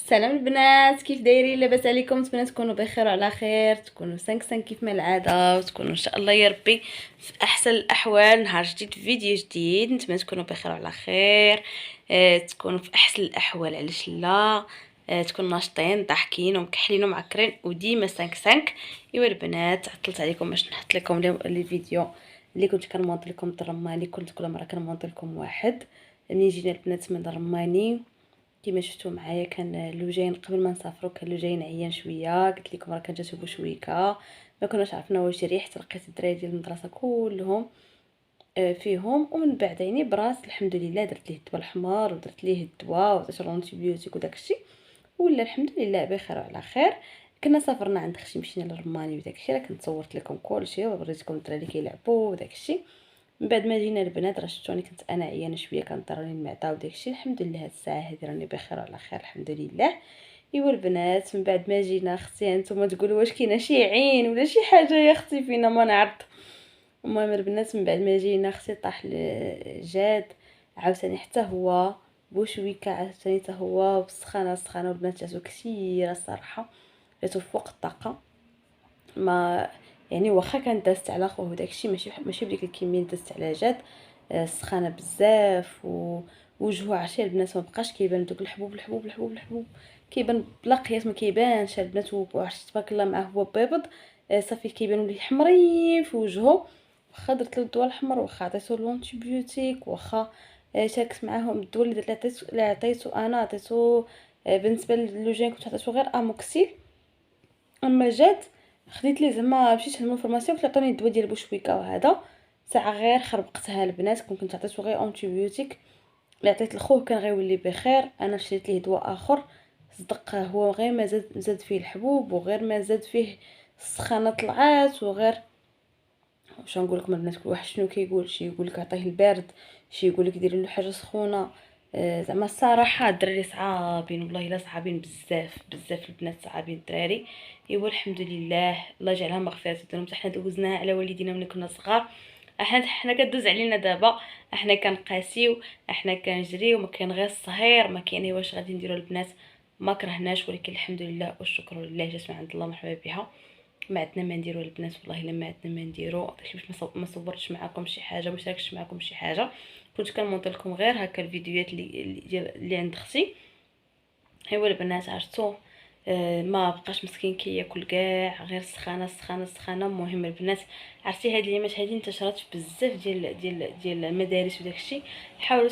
سلام البنات، كيف دايرين؟ لاباس عليكم؟ نتمنى تكونوا بخير وعلى خير، تكونوا سانكسان كيف ما العاده، وتكونوا ان شاء الله يا ربي في احسن الاحوال. نهار جديد فيديو جديد، نتمنى تكونوا بخير وعلى خير. تكونوا في احسن الاحوال، علاش لا؟ تكونوا ناشطين ضاحكين ومكحلين ومعكرين وديما سانك. ايوا البنات، عطلت عليكم باش نحط لكم لي فيديو اللي كنت كنمونط لكم الرماني. كنت كل مره كنمونط لكم واحد ملي جينا البنات من الرماني. كيما شفتوا معايا كان لوجين قبل ما نسافروا، كان لوجين عيان شويه، قلت لكم راه كان جاتو بوشويكه، ما كناش عرفنا واش ريحت. لقيت الدراري ديال المدرسه كلهم فيهم، ومن بعد عيني براس الحمد لله درت ليه الدواء الحمر ودرت ليه الدواء ودرت الانتيبيوتيك وداكشي، ولا الحمد لله بخير وعلى خير. كنا سافرنا عند خشي، مشينا للرماني وداكشي، راه كنت صورت لكم كلشي ووريتكم الدراري كيلعبوا وداكشي. من بعد ما جينا البنات راه شفتوني كنت انا عيانه شويه، كنضرني المعده وداكشي. الحمد لله هاد الساعه هادي راني بخير وعلى خير الحمد لله. ايوا البنات، من بعد ما جينا اختي، نتوما تقولوا واش كاينه شي عين ولا شي حاجه يا اختي فينا ما نعرف. المهم البنات من بعد ما جينا اختي طاح جاد عاوتاني حتى هو بوشويكه، عاوتاني حتى هو بسخانه سخانه. والبنات جاتو كثيره الصراحه، جاتو فوق الطاقه. ما يعني واخا كان دازت على خوه وداكشي، ماشي بديك الكميه اللي دازت على جاد. سخانه بزاف ووجهه عرفتي البنات ما بقاش كيبان دوك الحبوب الحبوب الحبوب الحبوب، كيبان بلا قياس ما كيبانش البنات. وعرفتي تبارك الله معاه هو بيبض، صافي كيبان ولي حمرين في وجهه. واخا درت له الدواء الحمر، واخا عطيتو لونتيبيوتيك، واخا شاركت معاهم الدواء اللي عطيتو انا عطيتو. بالنسبه للوجين كنت عطيتو غير اموكسيل. اما جات خديت لي زعما مشيت لهم الفورماسيون، قلت عطوني الدواء ديال بوشويكه، وهذا ساعه غير خربقتها البنات. كنت عطيتو غير انتيبيوتيك، اللي عطيت لخوه كان غيولي بخير. انا شريت ليه دواء اخر صدق، هو غير ما زاد فيه الحبوب، وغير ما زاد فيه السخانه طلعات، وغير واش نقول لكم البنات، كل واحد شنو كيقول. شي يقول لك عطيه البارد، شي يقول لك ديري له حاجه سخونه. زعما الصراحه الدراري صعابين، والله الا صعابين بزاف بزاف البنات، صعابين الدراري. ايوا الحمد لله، الله يجعلها مغفره الذنوب. حنا دوزناها على والدينا ملي كنا صغار، حنا كدوز علينا دابا. احنا كنقاسيو، احنا كنجريو، ما كاين غير الصهير، ما كاين واش غادي نديرو البنات. ما كرهناش، ولكن الحمد لله والشكر لله، جات من عند الله مرحبا بها. ما عندنا ما نديرو البنات، والله الا ما عندنا ما نديرو. داكشي باش ما صورتش معكم شي حاجه، ما شاركتش معكم شي حاجه. كنت كنمونط لكم غير هكا الفيديوهات اللي عند اختي. ايوا البنات عرفتو، ما بقاش مسكين كياكل كاع غير سخانه سخانه سخانه. المهم البنات، عرفتي هاد الايامات هادي انتشرت في بزاف ديال المدارس وداكشي. حاولوا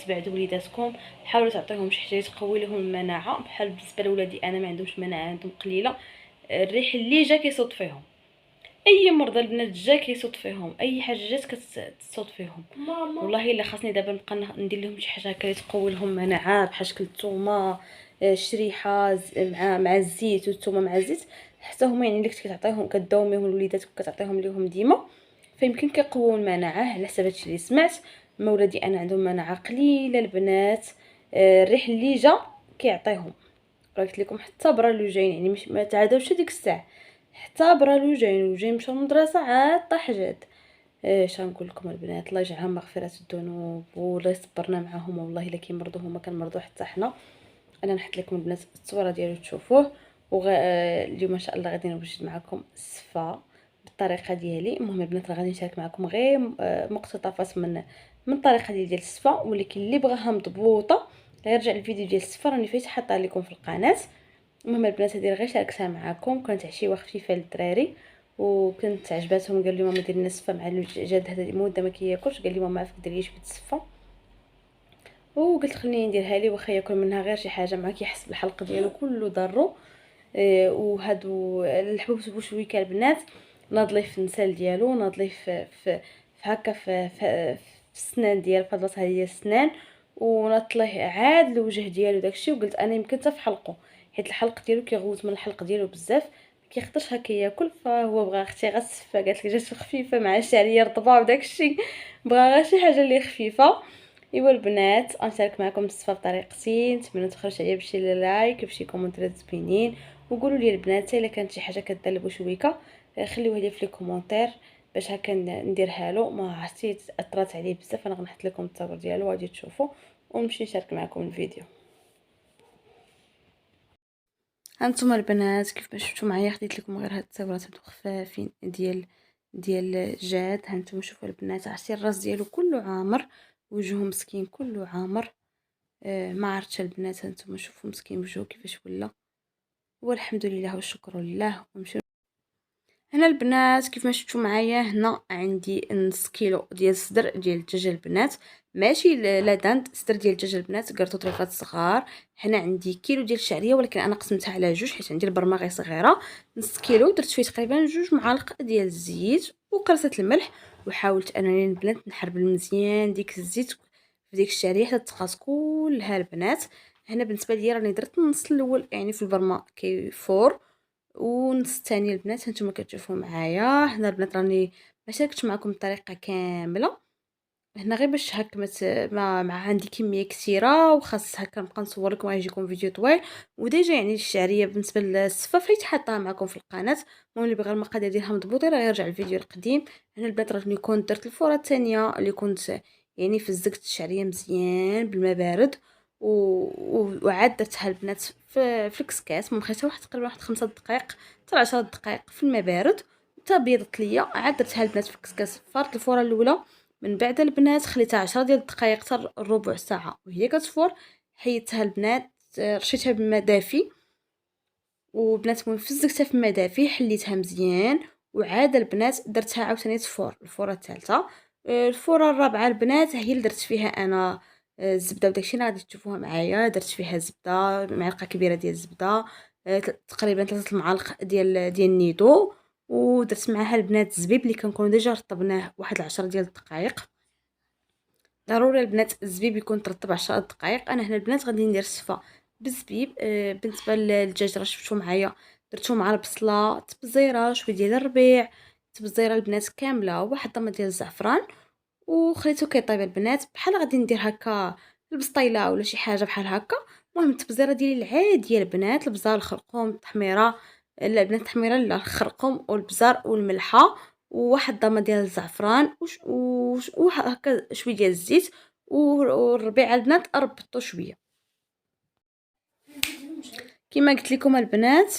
تبعدوا وليداتكم، حاولوا تعطيهم شي حاجه تقوي لهم المناعه. بحال بالنسبه لولادي انا ما عندهمش مناعه، عندهم قليله. الريح اللي جا كيصوت فيهم، اي مرضى البنات جا كيصوت فيهم، اي حاجه جات كتصوت فيهم. ماما والله الا خاصني دابا نبقى ندير لهم شي حاجه هكا تقوي لهم مناعه، بحال شكل الثومه، شريحه مع الزيت، والثومه مع الزيت. حتى هما يعني اللي كنت كتعطيهم كداوميهم لوليداتك وكتعطيهم ليهم ديما، فيمكن كيقويو المناعه. على حسب هادشي اللي سمعت. ما ولادي انا عندهم مناعه قليله البنات، الريح اللي جا كيعطيهم. قلت لكم حتى برا لوجين يعني مش ما تعادوش ديك الساعه، حتى برا لوجين مشى للمدرسه عاد طاح جاد. اش غنقول لكم البنات، الله يجعلها مغفره الذنوب والله يصبرنا معاهم. والله الا كيمرضوا هما كنمرضوا حتى حنا. انا نحط لكم البنات التصويره ديالو تشوفوه. اليوم ان شاء الله غادي نوجد معكم الصفا بالطريقه ديالي. المهم البنات راه غادي نشارك معكم غير مقتطفات من الطريقه ديال الصفا، ولكن اللي بغاها مضبوطه غيرجع الفيديو ديال الصفا راني فايت حاطه لكم في القناه. المهم البنات هذه غير شاركتها معكم، كانت عشيوه خفيفه للدراري وكنت عجباتهم. قال لي ماما ديري لنا الصفا مع الجاد، هذا مده ما كياكلش. قال لي ماما عافاك ديري شويه الصفا، وقلت خليني نديرها لي واخا ياكل منها غير شي حاجه معاك يحس بالحلق ديالو كله ضرو. وهادو الحبوب بوشويكه البنات ناضليه في النسال ديالو، ناضليه في هكا في السنان ديال فضلات هذه السنان، ونطليه عاد الوجه ديالو داكشي. وقلت انا يمكن حتى في حلقه، حيت الحلق ديالو كيغوت من الحلق ديالو بزاف، ما كيقدرش هكا ياكل. فهو بغى اختي غير السفه، قالت لي جات خفيفه مع الشعريه رطبه وداكشي، بغى غير شي حاجه اللي خفيفه. ايوا البنات غنشارك معكم الصفه بطريقتي، نتمنى تخرج عليا بشي لايك بشي كومونتيرات زوينين. وقولوا لي البنات الا كانت شي حاجه كتدلبوا شويكه، خليوها لي في لي كومونتير باش هكا نديرها له. ما عرفتي اثرت عليه بزاف، انا غنحط لكم التصاور ديالو غادي تشوفوا ونمشي نشارك معكم الفيديو. هانتوما البنات كيف ما شفتوا معايا خديت لكم غير هاد التصاورات هادو خفافين ديال جاد. هانتوما شوفوا البنات، عرفتي الراس ديالو كله عامر، وجهه مسكين كله عامر. ما عرفتش البنات، هانتوما شوفوا مسكين وجهه كيفاش ولا. والحمد لله والشكر لله. ونمشيو هنا البنات كيف ما شفتوا معايا، هنا عندي نص كيلو ديال الصدر ديال الدجاج البنات، ماشي لا داند، صدر ديال الدجاج البنات قرطو طريفات صغار. هنا عندي كيلو ديال الشعريه، ولكن انا قسمتها على جوج حيت عندي البرمه غير صغيره. نص كيلو درت فيه تقريبا 2 معالق ديال الزيت وكرسه الملح، وحاولت انني البنات نحربل مزيان ديك الزيت في ديك الشعريه حتى تقاس كلها البنات. هنا بالنسبه ليا راني درت النص الاول يعني في البرمه كيفور، ونص الثاني البنات هانتوما كتشوفوا معايا. هنا البنات راني ما شاركتش معكم الطريقه كامله هنا غير باش هكا ما عندي كميه كثيره وخاص هكا نبقى نصور لكم غيجيكم فيديو طويل. وديجا يعني الشعريه بالنسبه للصفه حيت حاطاها معكم في القناه، المهم اللي بغى المقادير ديالها مضبوطه راه يرجع الفيديو القديم. هنا البنات راني كنت درت الفوره الثانيه اللي كنت يعني فزقت الشعريه مزيان بالماء بارد وعاد درتها البنات في الكسكاس، المهم خليتها واحد تقريبا 5 دقائق حتى 10 دقائق في الماء بارد حتى بيضت ليا. عاد درتها البنات في الكسكاس، فارت الفوره الاولى، من بعد البنات خليتها 10 ديال الدقائق حتى ربع ساعه وهي كتفور. حيدتها البنات، رشيتها بالماء دافي، وبنات المهم فزقتها في الماء دافي، حليتها مزيان. وعاد البنات درتها عاوتاني تفور الفوره الثالثه. الفوره الرابعه البنات هي اللي درت فيها انا الزبده وداكشي اللي غادي تشوفوها معايا. درت فيها زبده، معلقه كبيره ديال الزبده، تقريبا 3 معالق ديال النيدو، ودرت معاها البنات الزبيب اللي كنكون ديجا رطبناه واحد 10 ديال الدقائق. ضروري البنات الزبيب يكون ترطب 10 دقائق. انا هنا البنات غادي ندير الصفه بالزبيب. بالنسبه للدجاج راه شفتوا معايا درتو مع البصله، تبزيره، شويه ديال الربيع، تبزيره البنات كامله، واحد طماط ديال الزعفران، وخليته كيطيب البنات. بحال غادي ندير هكا البسطيله ولا شي حاجه بحال هكا. المهم التبزيره ديالي العاديه البنات، البزار، الخرقوم، التحميره، لا البنات التحميره لا، الخرقوم والبزار والملحه، وواحد ضمه ديال الزعفران وهكا شويه ديال الزيت، والربيع البنات ربطو شويه كما قلت لكم البنات.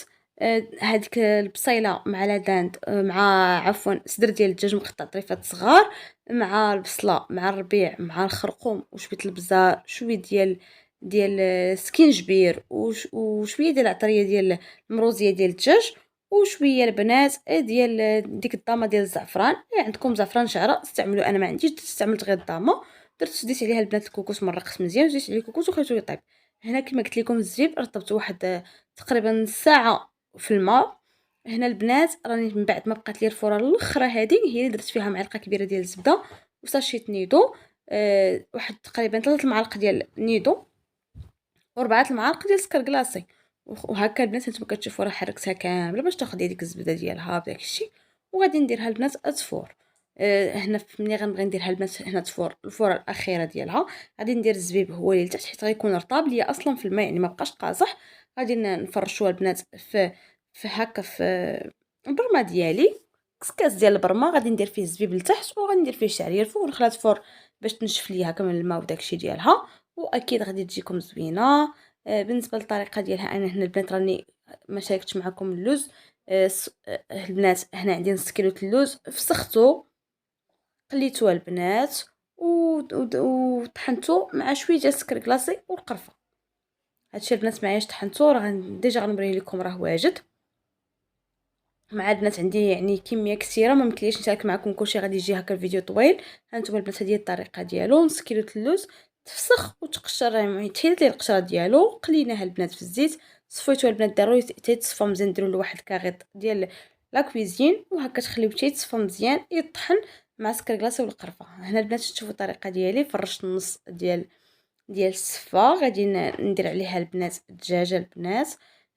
هذيك البصيله مع لاداند، مع عفوا صدر ديال الدجاج مقطع طريفات صغار، مع البصله، مع الربيع، مع الخرقوم، وشويه البزار، شويه ديال سكينجبير، وشويه ديال العطريه ديال المروزيه ديال الدجاج، وشويه البنات ديال ديك الضامه ديال الزعفران. عندكم زعفران شعره استعملوا، انا ما عنديش، استعملت غير الضامه. زديت عليها البنات الكوكوس مرقت مزيان، زديت عليه الكوكوس وخليته يطيب. هنا كما قلت لكم الزبيب رطبته واحد تقريبا ساعه في الماء. هنا البنات راني من بعد ما بقات لي الفوره الاخرى هذه هي اللي درت فيها معلقه كبيره ديال الزبده وساشيت نيدو، واحد تقريبا 3 معالق ديال نيدو و4 المعالق ديال السكر كلاصي. وهكا البنات نتوما كتشوفوا راه حركتها كامله باش تاخذ هذيك الزبده ديالها بداك الشيء، وغادي نديرها البنات تفور. هنا ملي غنبغي نديرها البنات هنا تفور الفوره الاخيره ديالها، غادي ندير الزبيب هو اللي لتحت حيت غيكون رطاب ليا اصلا في الماء يعني ما بقاش قاصح. غادي نفرشوها البنات في هكا في البرمه ديالي، كسكاس ديال البرمه، غادي ندير فيه الزبيب لتحت وغادي ندير فيه الشعريه الفوق ونخليها تفور باش تنشف ليها كامل الماء وداكشي ديالها، واكيد غادي تجيكم زوينه. بالنسبه للطريقه ديالها انا هنا البنات راني ما شاركتش معكم اللوز. البنات هنا عندي نص كيلو اللوز، فسختو قليتوه البنات وطحنتو مع شويه ديال السكر كلاصي والقرفه. هادشي البنات معايا طحنتو، راه ديجا غنوريه لكم راه واجد. مع البنات عندي يعني كميه كثيره ما ممكنليش نشارك معكم كلشي، غادي يجي هكا الفيديو طويل. هانتوما البنات هذه الطريقه ديالو، نص كيلو اللوز تفسخ وتقشر، يعني تحيدت ليه القشره ديالو، قليناها البنات في الزيت، صفيتوها البنات ضروري تيتصفى مزيان، ديروا له واحد الكاغيط ديال لا كويزين وهكا تخليوه يتصفى مزيان يطحن مع سكر كلاصي والقرفه. هنا البنات تشوفوا الطريقه ديالي، فرشت النص ديال الصفه، غادي ندير عليها البنات الدجاجه البنات.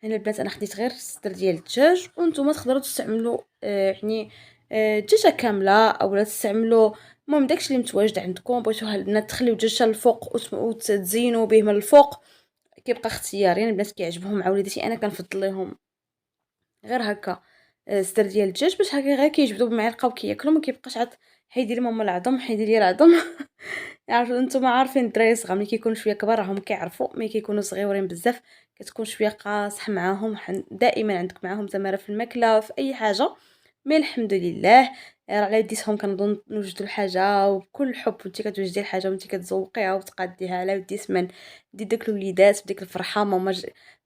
هنا البنات انا خديت غير الصدر ديال الدجاج، وانتم تقدروا تستعملوا يعني دجاجه كامله اولا تستعملوا المهم داكشي اللي متواجد عندكم. بغيتوها البنات تخليو الدجاج الفوق وتزينوا به من الفوق، كيبقى اختيار. يعني البنات كيعجبهم مع وليداتي انا كنفضل لهم غير هكا الصدر ديال الدجاج باش هكا غير كيجبدوا بالمعلقه وكياكلوا، ما كيبقاش عاد حيدي لي ماما العظم حيدي لي العظم. عارفين نتوما، عارفين الدراري الصغار ملي كيكونوا شويه كبار راهم كيعرفوا، ملي كيكونوا صغيورين بزاف كتكون شويه قاصح معاهم. دائما عندك معاهم تماره في الماكله في اي حاجه. مي الحمد لله راه على يديتهم كنظن نوجدوا الحاجه وبكل حب، وانت كتوجدي الحاجه وانت كتزوقيها وتقاديها على ودي سمن. دي داك الوليدات بديك الفرحه ماما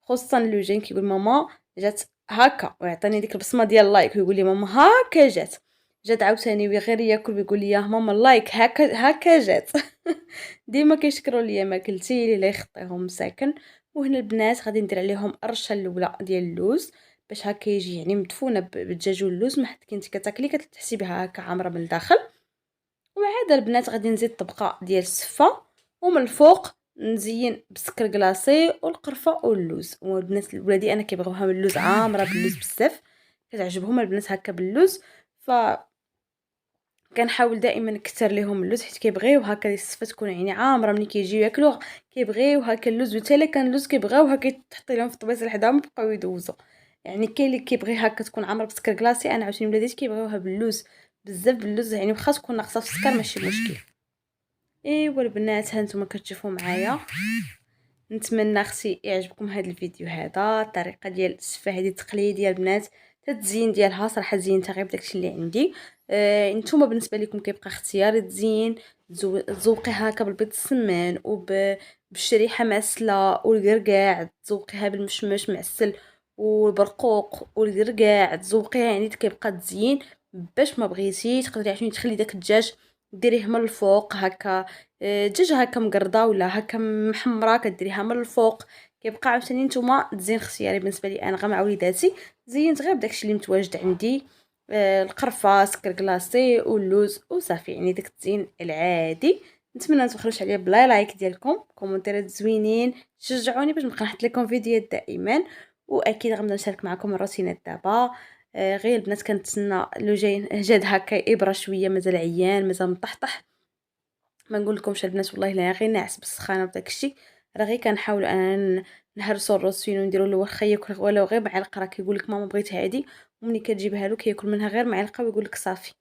خصوصا لوجين كيقول ماما جات هكا، ويعطيني ديك البصمه ديال لايك ويقول لي ماما هكا جات عاوتاني وغير ياكل ويقول لي يا ماما لايك هكا جات. ديما كيشكروا ليا ماكلتي لي لا يخطيهم مساكن. وهنا البنات غادي ندير عليهم الرشه الاولى ديال اللوز باش هكا يجي يعني مدفونه بالدجاج واللوز، ما حيت كنتي كتاكلي كتحسي بها هكا عامره من الداخل. وعاد البنات غادي نزيد طبقه ديال السفه، ومن الفوق نزين بالسكر كلاصي والقرفه واللوز. والبنات ولادي انا كيبغيوها باللوز عامره باللوز بزاف، كتعجبهم البنات هكا باللوز. ف كنحاول دائما نكثر لهم اللوز حيت كيبغيو هكا السفه تكون يعني عامره ملي كيجيو ياكلوا كيبغيو هكا اللوز. وتا الا كان اللوز كيبغيو هكا تحطي لهم في الطبيص حداهم يبقاو يدوزوا. يعني كاين اللي كيبغي هكا تكون عامره بسكر كلاصي، انا عاوتاني ولادي كيبغيوها باللوز بزاف باللوز، يعني واخا تكون ناقصه في السكر ماشي مشكل. ايوا البنات هانتوما كتشوفوا معايا، نتمنى اختي يعجبكم هذا الفيديو. هذا الطريقه ديال السفه هذه تقليديه البنات. التزيين ديالها صراحه زينتها غير بداكشي اللي عندي. نتوما بالنسبه لكم كيبقى اختياري تزين تزوقيها هكا بالبيض السمان بالشريحه معسله والكركاع، تزوقيها بالمشمش معسل والبرقوق والكركاع تزوقيها، يعني كيبقى تزيين. باش ما بغيتي تقدري عشان تخلي داك الدجاج ديريه من الفوق هكا. دجاج هكا مقرده ولا هكا محمره كديريها من الفوق. كيبقى عاوتاني نتوما تزين اختياري. بالنسبه لي انا غير مع وليداتي زينت غير بداكشي اللي متواجد عندي، القرفه سكر كلاصي واللوز وصافي، يعني داك التزيين العادي. نتمنى تبخلوش عليا بلا لايك ديالكم، كومونتيرات زوينين شجعوني باش نبقى نحط لكم فيديوهات دائما. واكيد غنبدا نشارك معكم الروتينات دابا. غير البنات كنتسنى لو جاي جاد هكا ابره شويه، مازال عيان مازال مطحطح. ما نقول لكمش البنات والله لا غير ناعس بالسخانه وداك الشيء. راه غير كنحاول انا نهرسو الروز فين ونديرو له واخا ياكل ولو غير معلقه، راه كيقول لك ماما بغيت هادي، ومني كتجيبها له كياكل منها غير معلقه ويقول لك صافي.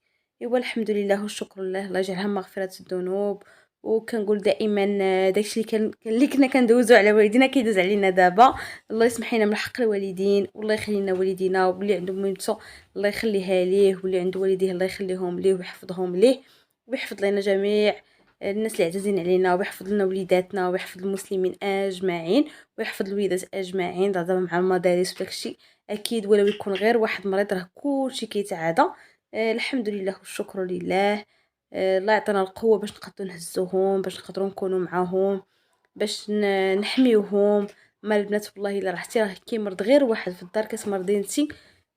ايوا الحمد لله والشكر لله، الله يجعلها مغفره الذنوب. وكنقول دائما داكشي اللي كنا كندوزو على والدينا كيدوز علينا دابا. الله يسمح لنا من حق الوالدين، والله يخلي لنا والدينا، واللي عنده ميمتو الله يخليها ليه، واللي عنده والديه الله يخليهم ليه ويحفظهم ليه، ويحفظ لنا جميع الناس اللي عزيزين علينا، ويحفظ لنا وليداتنا، ويحفظ المسلمين اجمعين، ويحفظ الوليدات اجمعين دابا مع المدارس وداكشي. اكيد ولو يكون غير واحد مريض راه كلشي كيتعادى. الحمد لله والشكر لله. الله يعطينا القوه باش نقدروا نهزوهم، باش نقدروا نكونوا معاهم، باش نحميوهم. ما البنات والله الا رحتي راه كيمرض غير واحد في الدار كتمرضي نتي،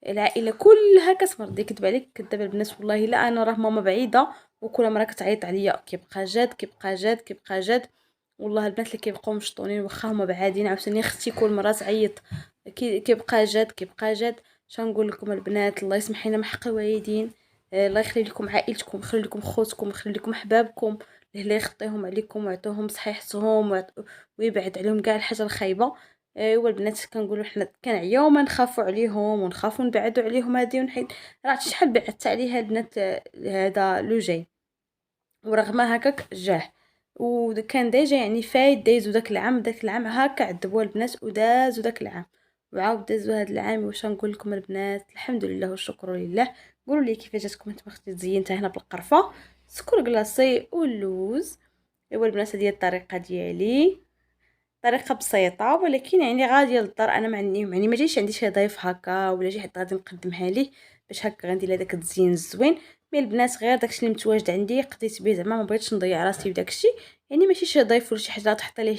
العائله كلها كتمرضي. كذب عليك كذاب البنات والله الا انا راه ماما بعيده وكل مرة كتعيط عليا كيبقى جاد كيبقى جاد كيبقى جاد. والله البنات اللي كيبقاو مشطونين واخا هما بعادين عاوتاني اختي كل مره تعيط كيبقى جاد كيبقى جاد. شنقول لكم البنات الله يسمح لنا من حق الوالدين. الله يخلي لكم عائلتكم، يخلي لكم خوتكم، يخلي لكم احبابكم اللي يخطيهم عليكم ويعطوهم صحيحتهم ويبعد عليهم كاع الحاجه الخايبه. ايوا البنات كنقولوا حنا كنعياو ما نخافوا عليهم ونخافوا نبعدوا عليهم هادي ونحيد. راه شحال بعدت عليها البنات هذا لو جاي ورغم هكاك جاه وكان ديجا يعني فايت دايزو داك العام هكا عذبوها البنات ودازو داك العام وعاود دازو هاد العام. واش نقول لكم البنات الحمد لله والشكر لله. قولوا لي كيفاش جاتكم نتوما اختي زينتها هنا بالقرفه سكر كلاصي واللوز. ايوا البنات هذه الطريقه ديالي، طريقه بسيطه ولكن يعني غاديه للدار. انا يعني ما جايش عندي شي ضيف هكا ولا شي حد غادي نقدمها ليه باش هكا غندير لها داك التزيين الزوين. مي البنات غير داكشي اللي متواجد عندي قضيت به، زعما ما بغيتش نضيع راسي بداكشي. يعني ماشي شي ضيف ولا شي حاجه تحط ليه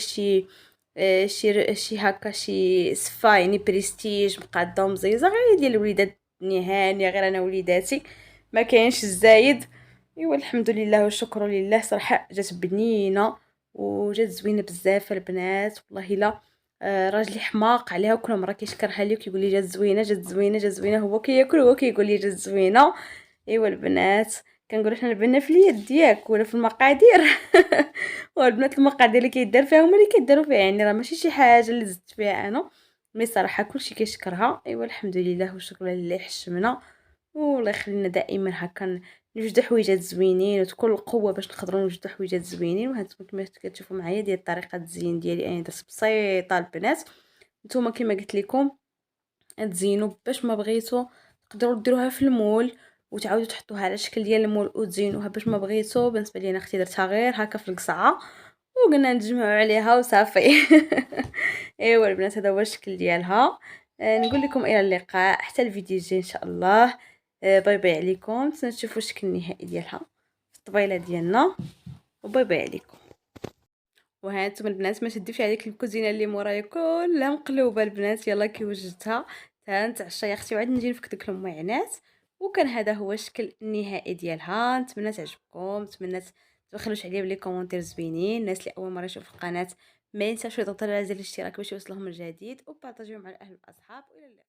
شي هكا شي صفا يعني بريستيج مقاده ومزيزه، غير ديال الوليدات نهانيه غير انا وليداتي ما كاينش الزايد. ايوا الحمد لله والشكر لله. صراحه جات بنينه وجات زوينه بزاف البنات والله الا راجلي حماق عليها وكل مره كيشكرها لي وكيقول لي جات زوينه جات زوينه جات زوينه، هو كياكل هو كيقول لي جات زوينه. ايوا البنات كنقول حنا البنه في اليد ياك ولا في المقادير. والبنات المقادير اللي كيدار فيها هما اللي كيداروا فيها، يعني راه ماشي شي حاجه اللي زدت فيها انا. مي صراحه كلشي كيشكرها. ايوا الحمد لله والشكر لله حشمنا. والله يخلينا دائما هكا نوجدوا حويجات زوينين وتكون القوه باش نقدروا نوجدوا حويجات زوينين. وهانتوما كما كتشوفوا معايا ديال طريقه التزيين ديالي انا درت بسيطه البنات نتوما كما قلت لكم تزينوا باش ما بغيتو، تقدروا ديروها في المول وتعاودوا تحطوها على شكل ديال المول وتزينوها باش ما بغيتو. بالنسبه لي انا اختي درتها غير هكا في القصعه وقلنا نجمعوا عليها وصافي. ايوا البنات هذا هو الشكل ديالها. نقول لكم الى اللقاء حتى الفيديو الجاي ان شاء الله. باي باي عليكم، تشوفوا الشكل النهائي ديالها في الطبيله ديالنا، وباي باي عليكم. وهانتوما البنات ما شديوش عليك الكوزينه اللي مورايا كلها مقلوبه البنات. يلا كي وجدتها تنتعشى يا اختي وعاد نجي نفكك لهم معينات. وكان هذا هو الشكل النهائي ديالها. نتمنى تعجبكم، نتمنى تبخلوش عليا بلي كومونتير زوينين. الناس اللي اول مره يشوفوا القناه ما ينساوش يضغطوا على زر الاشتراك باش يوصلهم الجديد، وبارطاجيو مع الاهل والاصحاب. والى اللقاء.